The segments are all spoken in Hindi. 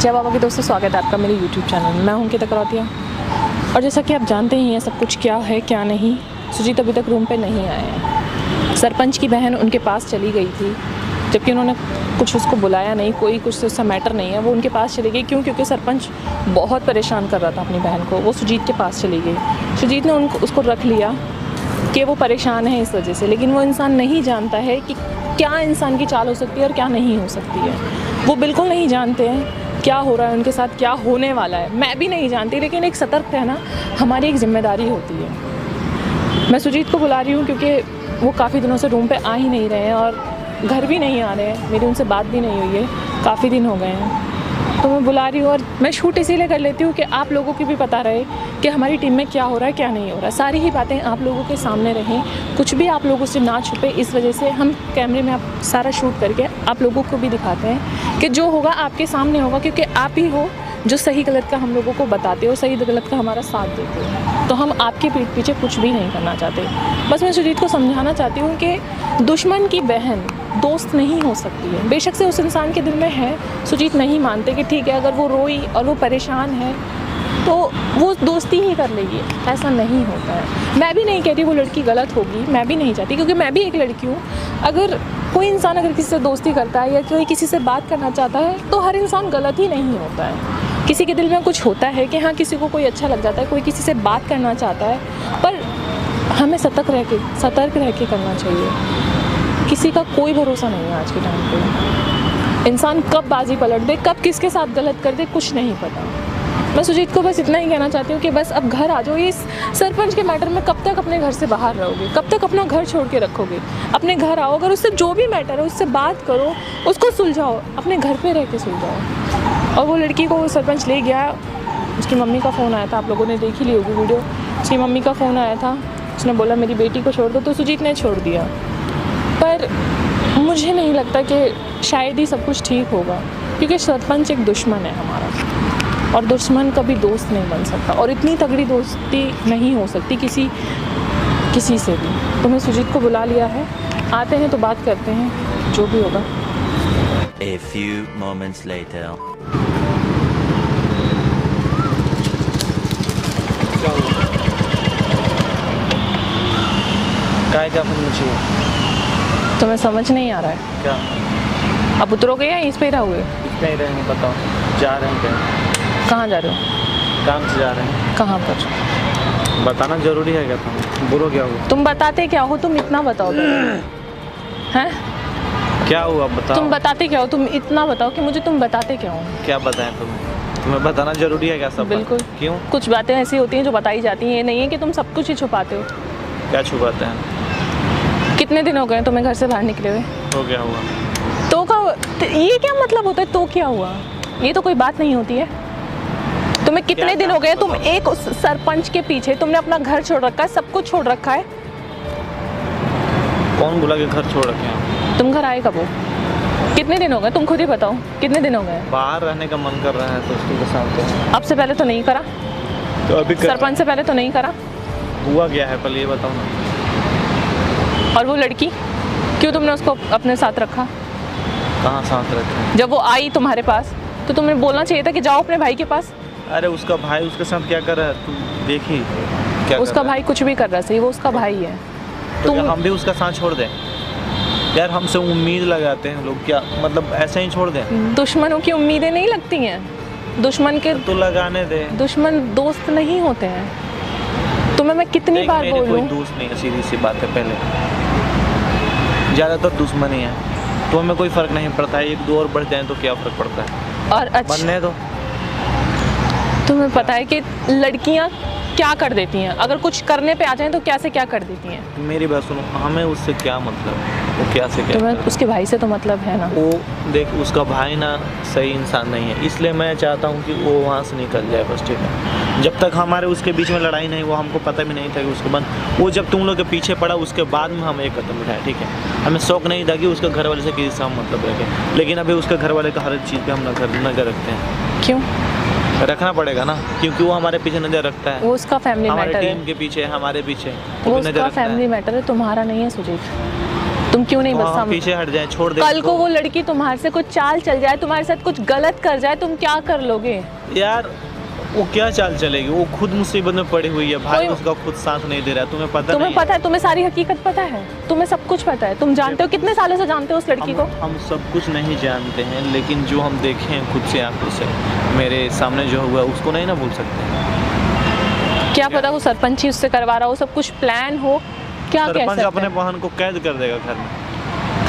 जय बाबा के दोस्तों, स्वागत है आपका मेरे YouTube चैनल में। मैं हूं अंकिता करौतिया और जैसा कि आप जानते ही हैं सब कुछ क्या है क्या नहीं। सुजीत अभी तक रूम पे नहीं आए हैं। सरपंच की बहन उनके पास चली गई थी, जबकि उन्होंने कुछ उसको बुलाया नहीं, कोई कुछ उसका मैटर नहीं है। वो उनके पास चली गई क्यों? क्योंकि सरपंच बहुत परेशान कर रहा था अपनी बहन को। वो सुजीत के पास चली गई। सुजीत ने उसको रख लिया कि वो परेशान है इस वजह से, लेकिन वो इंसान नहीं जानता है कि क्या इंसान की चाल हो सकती है और क्या नहीं हो सकती है। वो बिल्कुल नहीं जानते हैं क्या हो रहा है उनके साथ, क्या होने वाला है। मैं भी नहीं जानती, लेकिन एक सतर्क रहना हमारी एक जिम्मेदारी होती है। मैं सुजीत को बुला रही हूँ क्योंकि वो काफ़ी दिनों से रूम पे आ ही नहीं रहे हैं और घर भी नहीं आ रहे हैं। मेरी उनसे बात भी नहीं हुई है, काफ़ी दिन हो गए हैं। तो मैं बुला रही हूँ और मैं शूट इसीलिए कर लेती हूँ कि आप लोगों की भी पता रहे कि हमारी टीम में क्या हो रहा है क्या नहीं हो रहा है। सारी ही बातें आप लोगों के सामने रहें, कुछ भी आप लोगों से ना छुपे। इस वजह से हम कैमरे में आप सारा शूट करके आप लोगों को भी दिखाते हैं कि जो होगा आपके सामने होगा, क्योंकि आप ही हो जो सही गलत का हम लोगों को बताते हो, सही गलत का हमारा साथ देते हो। तो हम आपके पीठ पीछे कुछ भी नहीं करना चाहते। बस मैं सुजीत को समझाना चाहती हूँ कि दुश्मन की बहन दोस्त नहीं हो सकती है। बेशक से उस इंसान के दिल में है, सुजीत नहीं मानते कि ठीक है अगर वो रोई और वो परेशान है तो वो दोस्ती ही कर लेगी, ऐसा नहीं होता है। मैं भी नहीं कहती वो लड़की गलत होगी, मैं भी नहीं चाहती, क्योंकि मैं भी एक लड़की हूँ। अगर कोई इंसान अगर किसी से दोस्ती करता है या कोई किसी से बात करना चाहता है तो हर इंसान गलत ही नहीं होता है। किसी के दिल में कुछ होता है कि हाँ किसी को कोई अच्छा लग जाता है, कोई किसी से बात करना चाहता है, पर हमें सतर्क रह के करना चाहिए। किसी का कोई भरोसा नहीं है आज के टाइम पे। इंसान कब बाजी पलट दे, कब किसके साथ गलत कर दे, कुछ नहीं पता। मैं सुजीत को बस इतना ही कहना चाहती हूँ कि बस अब घर आ जाओ। इस सरपंच के मैटर में कब तक अपने घर से बाहर रहोगे, कब तक अपना घर छोड़ के रखोगे? अपने घर आओ, अगर उससे जो भी मैटर है उससे बात करो, उसको सुलझाओ, अपने घर पे रह के सुलझाओ। और वो लड़की को वो सरपंच ले गया, उसकी मम्मी का फ़ोन आया था, आप लोगों ने देख ही ली होगी वीडियो। उसकी मम्मी का फ़ोन आया था, उसने बोला मेरी बेटी को छोड़ दो, तो सुजीत ने छोड़ दिया। पर मुझे नहीं लगता कि शायद ही सब कुछ ठीक होगा, क्योंकि सरपंच एक दुश्मन है हमारा और दुश्मन कभी दोस्त नहीं बन सकता और इतनी तगड़ी दोस्ती नहीं हो सकती किसी से भी। तो मैं सुजीत को बुला लिया है, आते हैं तो बात करते हैं जो भी होगा। A few moments later. काय का मुझे तुम्हें समझ नहीं आ रहा है क्या? अब उतरोगे या इस पे ही रहोगे? नहीं रहेंगे, बताओ। जा रहे हैं क्या? कहाँ जा रहे हो? काम से जा रहे हैं। कहाँ पर? बताना जरूरी है क्या? तुम बोलो क्या हुआ? तुम बताते क्या हो? तुम इतना बताओ हैं? क्या हुआ बताओ। तुम बताते क्या हो? तुम इतना बताओ कि मुझे तुम बताते क्या हो? क्या बताएं तुम्हें बताना जरूरी है क्या? सब बिल्कुल। क्यों? कुछ बातें ऐसी होती हैं जो बताई जाती हैं, ये नहीं है कि तुम सब कुछ ही छुपाते हो। क्या छुपाते हैं? कितने दिन हो गए तुम्हें घर से बाहर निकले हुए? तो क्या हुआ? तो का ये क्या मतलब होता है? तो क्या हुआ? ये तो कोई बात नहीं होती है। तुम्हें कितने दिन हो गए? तुम एक सरपंच के पीछे, तुमने अपना घर छोड़ रखा है, सब कुछ छोड़ रखा है। कौन बोला कि घर छोड़ रखे हैं? तुम घर आए कब हो? कितने दिन हो गए? तुम खुद ही बताओ, कितने दिन हो गए? बाहर रहने का मन कर रहा है तो उसके साथ तो। अब से पहले तो नहीं करा? तो अभी सरपंच से पहले तो नहीं करा? हुआ क्या है पहले ये बताओ ना। और वो लड़की क्यों तुमने उसको अपने साथ रखा? कहाँ साथ रखे? जब वो आई तुम्हारे पास तो तुमने बोलना चाहिए था कि जाओ अपने भाई के पास। अरे उसका भाई उसके साथ क्या कर रहा है तू देखी क्या? उसका भाई कुछ भी कर रहा है, सही, वो उसका भाई है। तो क्या हम भी उसका साथ छोड़ दें? यार हमसे उम्मीद लगाते हैं लोग, क्या मतलब ऐसे ही छोड़ दें? दुश्मनों की उम्मीदें नहीं लगती हैं। दुश्मन के तो लगाने दे। दुश्मन दोस्त नहीं होते हैं। तुम्हें मैं कितनी बार बोलूं? कोई दोस्त नहीं है, सीधी सी बात है। पहले ज़्यादातर दुश्मन ही है, तो हमें कोई फर्क नहीं पड़ता है। एक दो और बढ़ जाए तो क्या फर्क पड़ता है? और अच्छा, बनने दो। तुम्हें पता है कि लड़कियां क्या कर देती हैं? अगर कुछ करने पे आ जाएं तो क्या से क्या कर देती हैं? मेरी बात सुनो, हमें उससे क्या मतलब? वो क्या से क्या? तुम्हें उसके भाई से तो मतलब है ना? वो देख, उसका भाई ना सही इंसान नहीं है, इसलिए मैं चाहता हूँ कि वो वहाँ से निकल जाए बस, ठीक है? जब तक हमारे उसके बीच में लड़ाई नहीं, वो हमको पता भी नहीं था कि उसके बाद वो जब तुम लोग के पीछे पड़ा उसके बाद में हम एक कदम उठाए, ठीक है? हमें शौक नहीं था कि उसके घर वाले से किसी से हम मतलब रखें, लेकिन अभी उसके घर वाले का हर चीज़ पे हम नजर रखते हैं। क्यों रखना पड़ेगा ना? क्योंकि वो हमारे पीछे नजर रखता है। वो उसका फैमिली मैटर है। टीम के पीछे, हमारे पीछे वो उसका फैमिली मैटर है, तुम्हारा नहीं है सुजीत। तुम क्यों नहीं तो बस हम पीछे हट जाए, छोड़ दे कल को वो लड़की तुम्हारे से कुछ चाल चल जाए, तुम्हारे साथ कुछ गलत कर जाए, तुम क्या कर लोगे? यार वो क्या चाल चलेगी, वो खुद मुसीबत में पड़ी हुई है, भाई कोई- उसका खुद साथ नहीं दे रहा है, तुम्हें पता तुम्हें नहीं पता है, तुम्हें सारी हकीकत पता है, तुम्हें सब कुछ पता है, तुम जानते हो, कितने सालों से जानते हो उस लड़की को? हम सब कुछ नहीं जानते हैं, लेकिन जो हम देखे हैं खुद से आंखों से, मेरे सामने जो हुआ उसको नहीं ना भूल सकते। क्या पता वो सरपंच ही उससे करवा रहा हो, सब कुछ प्लान हो, क्या कह सरपंच सकते अपने हैं? बहन को कैद कर देगा घर में,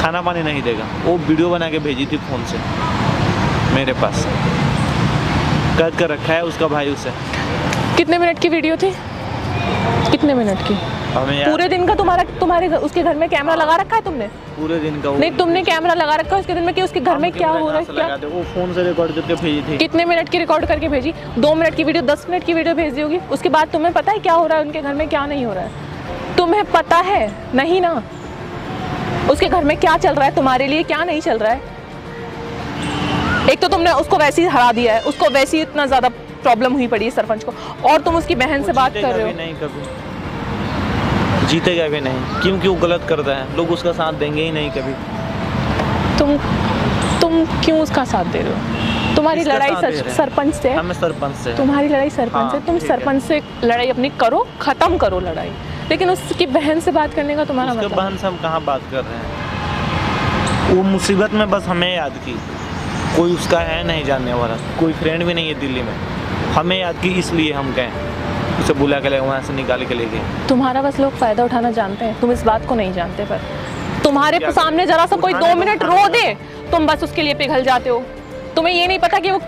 खाना पानी नहीं देगा। वो वीडियो बना के भेजी थी फ़ोन से मेरे पास, कैद कर रखा है उसका भाई उसे। कितने मिनट की वीडियो थी? कितने मिनट की? हमें यार पूरे दिन का तुम्हारे उसके घर में कैमरा लगा रखा है तुमने? पूरे दिन का नहीं, तुमने कैमरा लगा रखा है उसके दिन में कि उसके घर में क्या हो रहा है? क्या वो फ़ोन से रिकॉर्ड करके भेजी थी। कितने मिनट की रिकॉर्ड करके भेजी? 2 मिनट की वीडियो, 10 मिनट की वीडियो भेज दी होगी। उसके बाद तुम्हें पता है क्या हो रहा है उनके घर में, क्या नहीं हो रहा है? तुम्हें पता है नहीं ना उसके घर में क्या चल रहा है, तुम्हारे लिए क्या नहीं चल रहा है? एक तो तुमने उसको वैसे ही हरा दिया है, उसको वैसे ही इतना ज़्यादा प्रॉब्लम हुई पड़ी है सरपंच को, और तुम उसकी बहन से बात कर रहे हो। नहीं, कभी जीतेगा भी नहीं, क्योंकि वो गलत करता है, लोग उसका साथ देंगे ही नहीं कभी। तुम क्यों उसका साथ दे रहे हो? तुम्हारी किसका लड़ाई साथ दे रहे हैं? सरपंच से है। हमें सरपंच से है। तुम्हारी लड़ाई सरपंच से, हाँ, तुम ठीक है। सरपंच से लड़ाई अपनी करो, खत्म करो लड़ाई, लेकिन उसकी बहन से बात करने का तुम्हारा उसके मतलब? बहन से हम कहाँ बात कर रहे हैं? वो मुसीबत में बस हमें याद की, कोई उसका है नहीं जानने वाला, कोई फ्रेंड भी नहीं है दिल्ली में, हमें याद की इसलिए हम गए, उसे बुला के ले वहाँ से निकाल के ले गए। तुम्हारा बस लोग फायदा उठाना जानते हैं, तुम इस बात को नहीं जानते। पर तुम्हारे क्या सामने करें? जरा सा कोई 2 उठाने मिनट तो रो उठाना दे, तुम बस उसके लिए पिघल जाते हो। तुम्हें ये नहीं पता कि वो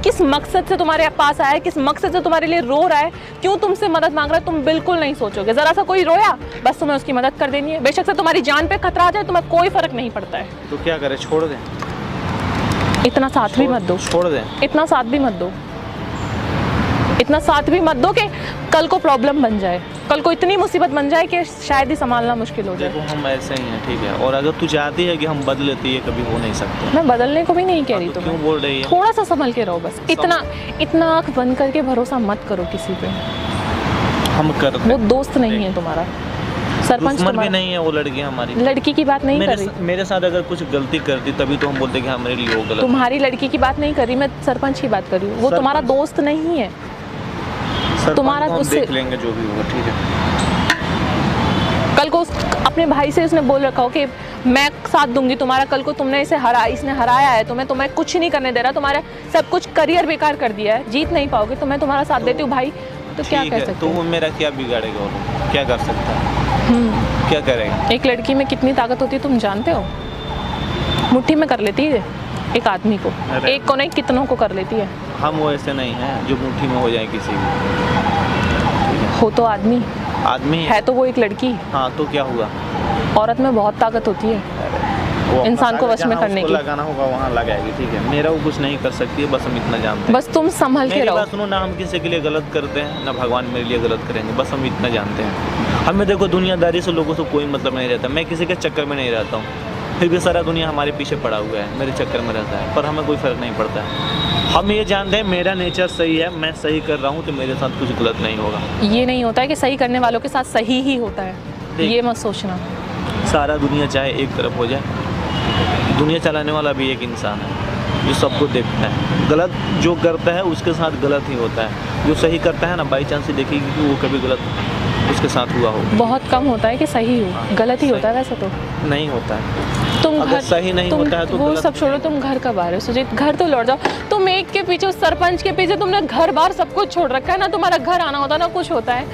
किस मकसद से तुम्हारे पास आया है, किस मकसद से तुम्हारे लिए रो रहा है, क्यों तुमसे मदद मांग रहा है, तुम बिल्कुल नहीं सोचोगे। जरा सा कोई रोया, बस तुम्हें उसकी मदद कर देनी है, बेशक से तुम्हारी जान पे खतरा आ जाए, तुम्हें कोई फर्क नहीं पड़ता है। तो क्या करें, छोड़ दें? इतना साथ भी मत दो, छोड़ दें। इतना साथ भी मत दो, इतना साथ भी मत दो कि कल को प्रॉब्लम बन जाए, कल को इतनी मुसीबत बन जाए कि शायद ही संभालना मुश्किल हो जाए। देखो हम ऐसे ही हैं, ठीक है, और अगर तू चाहती है कि हम बदले तो ये कभी हो नहीं सकते। मैं बदलने को भी नहीं कह रही तो तुम्हें, क्यों बोल रही है? थोड़ा सा संभल के रहो बस। इतना आंख बंद करके भरोसा मत करो किसी पे, हम करते वो दोस्त नहीं है तुम्हारा, सरपंच दुश्मन भी तुम्हारा। नहीं है वो लड़की हमारी। लड़की की बात नहीं कर रही, मेरे साथ अगर कुछ गलती करती तभी तो हम बोलते कि हाँ मेरे लिए वो गलत। तुम्हारी लड़की की बात नहीं कर रही मैं, सरपंच की बात कर रही हूँ। वो तुम्हारा दोस्त नहीं है, तुम्हारा हम उससे- देख लेंगे जो भी होगा, ठीक है। कल को अपने भाई से उसने बोल रखा हो कि मैं साथ दूंगी तुम्हारा, कल को तुमने इसने हराया है, तुम्हें कुछ नहीं करने दे रहा, तुम्हारा सब कुछ करियर बेकार कर दिया है, जीत नहीं पाओगे, तो मैं तुम्हारा साथ देती हूँ भाई, तो क्या ठीक कर है, सकते तो हो? वो मेरा क्या बिगाड़ेगा, वो क्या कर सकता है, क्या करेगा? एक लड़की में कितनी ताकत होती है तुम जानते हो? मुट्ठी में कर लेती है एक आदमी को, अरे। एक को नहीं कितनों को कर लेती है। हम वो ऐसे नहीं हैं जो मुट्ठी में हो जाए किसी भी। हो तो आदमी आदमी है, तो वो एक लड़की। हाँ तो क्या हुआ? औरत में बहुत ताकत होती है वो अपना इंसान को ताकत वश में जहाँ करने उसको की। लगाना होगा वहाँ लगाएगी, ठीक है। मेरा वो कुछ नहीं कर सकती है, बस हम इतना जानते हैं। बस तुम संभल के मेरी रहो। बात सुनो ना, हम किसी के लिए गलत करते हैं ना भगवान मेरे लिए गलत करेंगे, बस हम इतना जानते हैं। हमें देखो दुनियादारी से लोगों से कोई मतलब नहीं रहता, मैं किसी के चक्कर में नहीं रहता हूँ, फिर भी सारा दुनिया हमारे पीछे पड़ा हुआ है, मेरे चक्कर में रहता है, पर हमें कोई फ़र्क नहीं पड़ता है। हम ये जानते हैं मेरा नेचर सही है, मैं सही कर रहा हूँ तो मेरे साथ कुछ गलत नहीं होगा। ये नहीं होता है कि सही करने वालों के साथ सही ही होता है, देख। ये मत सोचना। सारा दुनिया चाहे एक तरफ हो जाए, दुनिया चलाने वाला भी एक इंसान है जो सबको देखता है। गलत जो करता है उसके साथ गलत ही होता है, जो सही करता है ना बाई चांस ही देखेगी कि वो कभी गलत उसके साथ हुआ हो। बहुत कम होता है कि सही हो, गलत ही होता है वैसे तो। नहीं होता है, तुम अगर सही नहीं होता है तो वो गलत सब छोड़ो, तुम घर कब आ रहे हो सुजीत? घर तो लौट जाओ। तुम एक के पीछे, उस सरपंच के पीछे तुमने घर बार सब कुछ छोड़ रखा है ना, तुम्हारा घर आना होता ना कुछ होता है।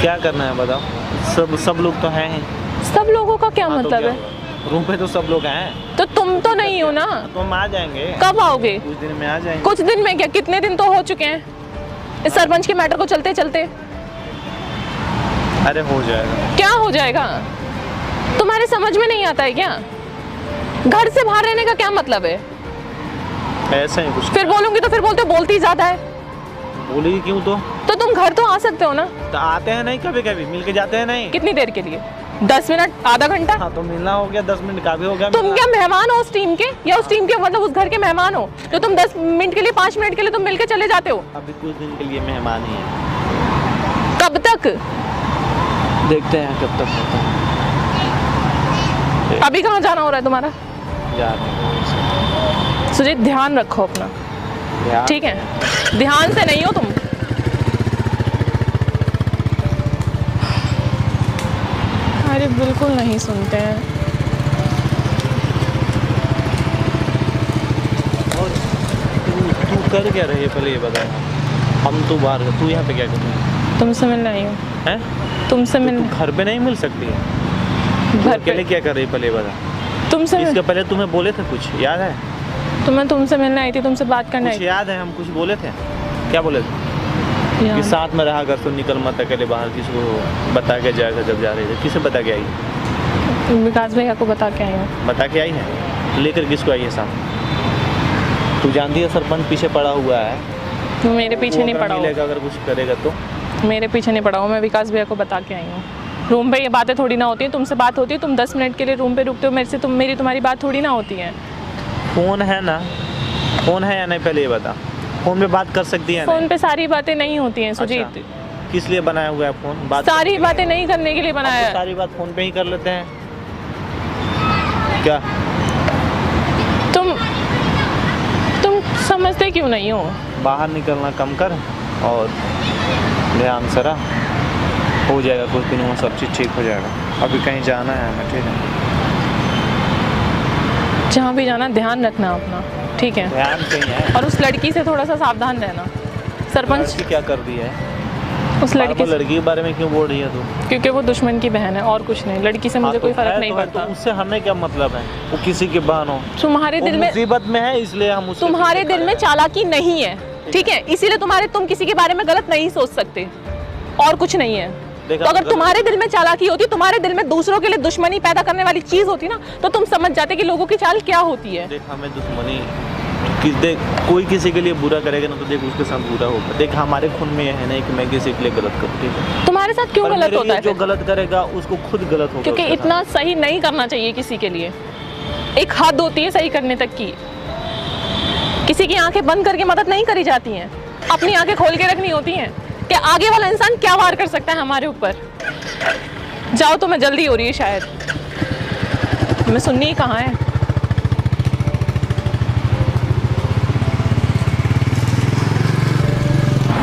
क्या करना है बताओ? सब लोग तो हैं ही। सब लोगों का क्या हाँ, तो मतलब क्या है? हुआ? रूम पे तो सब लोग हैं, तो तुम तो नहीं हो ना। तो हम आ जाएंगे, कब आओगे? कुछ दिन में आ जाएंगे। कुछ दिन में क्या, कितने दिन तो हो चुके हैं इस सरपंच के मैटर को चलते चलते। अरे हो जाएगा। क्या हो जाएगा? तुम्हारे समझ में नहीं आता है क्या? घर से बाहर रहने का क्या मतलब है? ऐसा ही कुछ। फिर बोलूंगी तो फिर बोलते हो बोलती ज्यादा है। बोलेगी क्यों? तो तुम घर तो आ सकते हो ना, तो आते हैं नहीं, कभी कभी मिल के जाते हैं नहीं। कितनी देर के लिए? 10 मिनट, आधा घंटा? हाँ तो मिलना हो गया, 10 मिनट का भी हो गया। तुम क्या मेहमान हो उस टीम के, या उस टीम के मतलब उस घर के मेहमान हो जो तुम 10 मिनट के लिए, 5 मिनट के लिए तुम मिलके चले जाते हो? अभी कुछ दिन के लिए मेहमान ही है, कब तक? देखते हैं कब तक होता है। अभी कहाँ जाना हो रहा है तुम्हारा? जा रहे हैं। सुजीत ध्यान रखो अपना, यार, ठीक है? ध्यान से नहीं हो तुम। अरे बिल्कुल नहीं सुनते हैं। और तू कर क्या रही है पहले ये बता। हम तो बाहर तू यहाँ पे क्या कर रही है? तुमसे मिलने आई हूँ। हैं? तुमसे तू मिलने घर पे नहीं मिल सकती है? घर अकेले पे क्या कर रही है पहले ये बता। तुमसे इसके पहले तुम्हें बोले थे कुछ याद है? मैं तुमसे मिलने आई थी, तुमसे बात करने आई कुछ थी। याद है? हम कुछ बोले थे? क्या बोले थे? यार, कि साथ में रहा कर तो निकल मत अकेले बाहर, किसी को बता के जाएगा जब जा रही थे। किसे बता के आई? विकास भैया को बता के आई हूँ। बता के आई है? लेकर किसको आई है साथ? तू जानती है सरपंच पीछे पड़ा हुआ है। वो मेरे पीछे नहीं पड़ा मिलेगा अगर कुछ करेगा तो। मेरे पीछे नहीं पड़ा हूँ, मैं विकास भैया को बता के आई हूँ। रूम पे ये बातें थोड़ी ना होती हैं। तुमसे बात होती है, तुम 10 मिनट के लिए रूम पे रुकते हो मेरे से, मेरी तुम्हारी बात थोड़ी ना होती है। फोन है ना? फोन है या नहीं पहले ये बता। फोन पे बात कर सकती है? फोन पे सारी बातें नहीं होती हैं सुजीत। अच्छा, किस लिए बनाया हुआ है फोन? बात सारी बातें नहीं करने के लिए बनाया तो है। सारी बात फोन पे ही कर लेते हैं क्या? तुम समझते क्यों नहीं हो? बाहर निकलना कम कर और ध्यान से रह, हो जाएगा कुछ दिनों में सब चीज़ ठीक हो जाएगा। अभी कहीं जाना है हमें, ठीक है? जहाँ भी जाना ध्यान रखना अपना, ठीक है? ध्यान कहीं है। और उस लड़की से थोड़ा सा सावधान रहना। सरपंच लड़की क्या कर दी है? उस लड़की से, लड़की के बारे में क्यों बोल रही है तू? क्योंकि वो दुश्मन की बहन है और कुछ नहीं। लड़की से मुझे कोई फर्क नहीं पड़ता। तो उससे हमें क्या मतलब है? वो किसी की बहन हो, तुम्हारे दिल में मुसीबत में है इसलिए हम उससे तुम्हारे दिल में चालाकी नहीं है, ठीक है? इसीलिए तुम किसी के बारे में गलत नहीं सोच सकते, और कुछ नहीं है। तो अगर तुम्हारे दिल में चालाकी होती, तुम्हारे दिल में दूसरों के लिए दुश्मनी पैदा करने वाली चीज होती ना, तो तुम समझ जाते कि लोगों की चाल क्या होती है। देख हमें दुश्मनी देख, कोई किसी के लिए बुरा करेगा ना तो देख उसके साथ बुरा होगा। देख हमारे खून में है नहीं कि मैं किसी के लिए गलत करूँ, ठीक है? तुम्हारे साथ क्यों गलत होता है? जो गलत करेगा उसको खुद गलत होगा, क्योंकि इतना सही नहीं करना चाहिए किसी के लिए। एक हद होती है सही करने तक की। किसी की आंखें बंद करके मदद नहीं करी जाती है, अपनी आंखें खोल के रखनी होती हैं कि आगे वाला इंसान क्या वार कर सकता है हमारे ऊपर। जाओ, तो मैं जल्दी हो रही है शायद, मैं सुननी ही कहाँ है।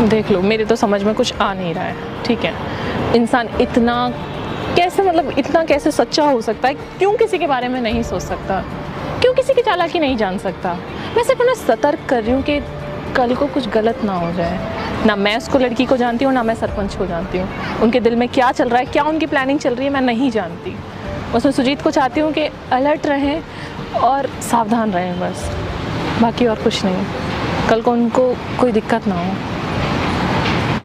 देख लो, मेरे तो समझ में कुछ आ नहीं रहा है, ठीक है? इंसान इतना कैसे सच्चा हो सकता है? क्यों किसी के बारे में नहीं सोच सकता? क्यों किसी की चालाकी नहीं जान सकता? मैं सिर्फ उन्हें सतर्क कर रही हूँ कि कल को कुछ गलत ना हो जाए। ना मैं उसको लड़की को जानती हूँ, ना मैं सरपंच को जानती हूँ। उनके दिल में क्या चल रहा है, क्या उनकी प्लानिंग चल रही है, मैं नहीं जानती। उसमें सुजीत को चाहती हूँ कि अलर्ट रहें और सावधान रहें, बस, बाकी और कुछ नहीं। कल को उनको कोई दिक्कत ना हो।